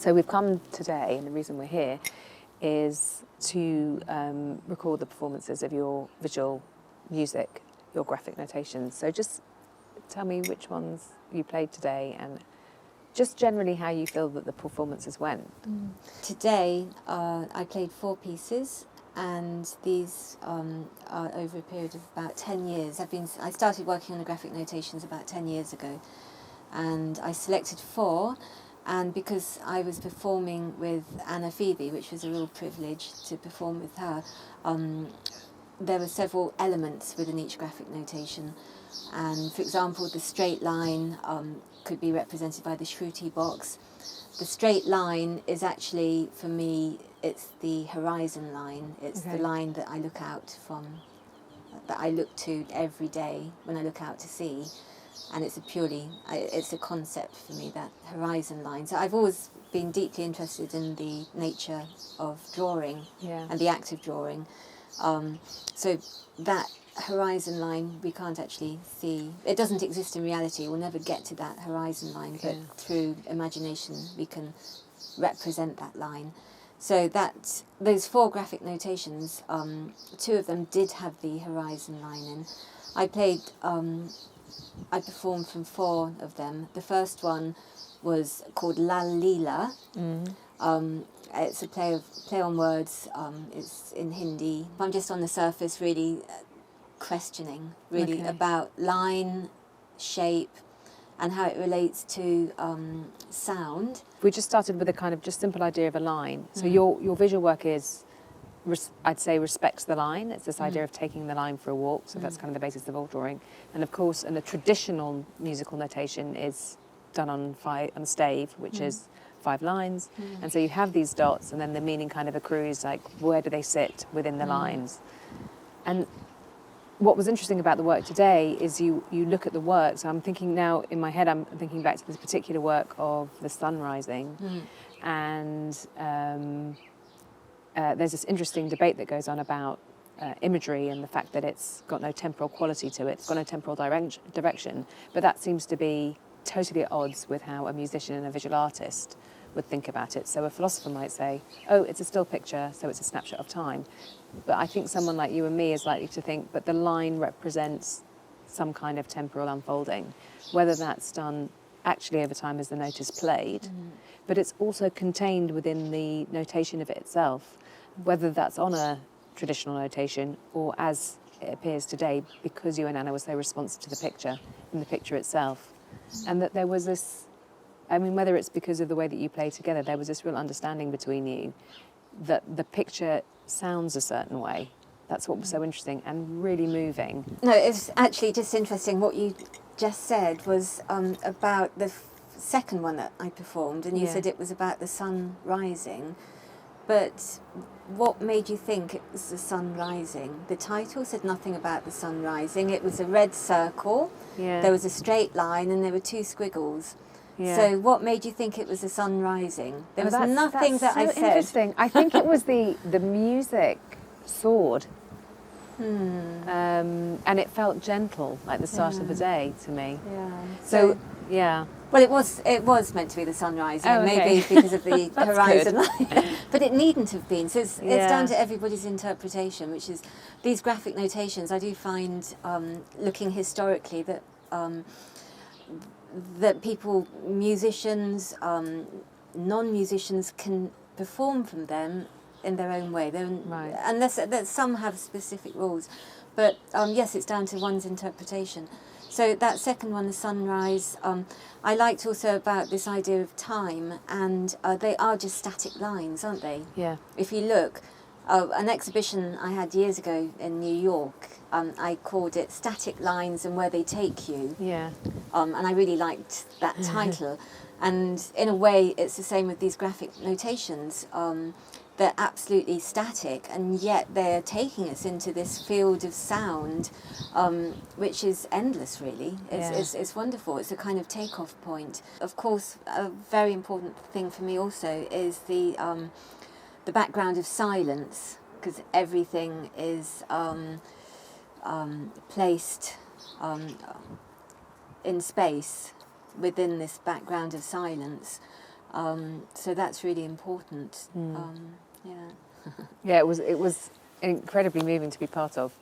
So we've come today, and the reason we're here is to record the performances of your visual music, your graphic notations. So just tell me which ones you played today and just generally how you feel that the performances went. Today, I played 4 pieces, and these are over a period of about 10 years. I started working on the graphic notations about 10 years ago, and I selected 4, and because I was performing with Anna Phoebe, which was a real privilege to perform with her, there were several elements within each graphic notation. And for example, the straight line could be represented by the Shruti box. The straight line is actually, for me, it's the horizon line. It's the line that I look out from, that I look to every day when I look out to sea. And it's it's a concept for me, that horizon line. So I've always been deeply interested in the nature of drawing and the act of drawing. So that horizon line we can't actually see. It doesn't exist in reality. We'll never get to that horizon line, but through imagination we can represent that line. So those 4 graphic notations, 2 of them did have the horizon line in. I performed from 4 of them. The first one was called Lal Leela. It's a play on words. It's in Hindi. I'm just on the surface really questioning about line, shape, and how it relates to sound. We just started with a kind of just simple idea of a line. So your visual work is, I'd say, respects the line. It's this idea of taking the line for a walk. So that's kind of the basis of all drawing. And of course, in a traditional musical notation is done on a stave, which is 5 lines. And so you have these dots, and then the meaning kind of accrues, like where do they sit within the lines. And what was interesting about the work today is you look at the work. So I'm thinking now, in my head, I'm thinking back to this particular work of the sun rising. And there's this interesting debate that goes on about imagery and the fact that it's got no temporal quality to it. It's got no temporal direction. But that seems to be totally at odds with how a musician and a visual artist would think about it. So a philosopher might say, oh, it's a still picture, so it's a snapshot of time. But I think someone like you and me is likely to think, but the line represents some kind of temporal unfolding, whether that's done actually over time as the note is played, but it's also contained within the notation of it itself, whether that's on a traditional notation or as it appears today, because you and Anna were so responsive to the picture, in the picture itself. And that there was this, I mean, whether it's because of the way that you play together, there was this real understanding between you that the picture sounds a certain way. That's what was so interesting and really moving. No, it's actually just interesting. What you just said was about the second one that I performed, and you said it was about the sun rising. But what made you think it was the sun rising? The title said nothing about the sun rising. It was a red circle, there was a straight line, and there were 2 squiggles. So what made you think it was the sun rising? There was nothing that I said. Interesting. I think it was the music soared. And it felt gentle, like the start of the day to me. So well, it was meant to be the sun rising, maybe because of the horizon line, but it needn't have been. So it's down to everybody's interpretation, which is these graphic notations. I do find, looking historically, that people, musicians, non-musicians, can perform from them in their own way. And that some have specific rules, but yes, it's down to one's interpretation. So that second one, the sunrise, I liked also about this idea of time, and they are just static lines, aren't they? Yeah. If you look, an exhibition I had years ago in New York, I called it Static Lines and Where They Take You. And I really liked that title. And in a way, it's the same with these graphic notations. They're absolutely static, and yet they're taking us into this field of sound, which is endless, really. It's wonderful. It's a kind of takeoff point. Of course, a very important thing for me also is the background of silence, because everything is placed in space within this background of silence. So that's really important. Yeah. Yeah, it was incredibly moving to be part of.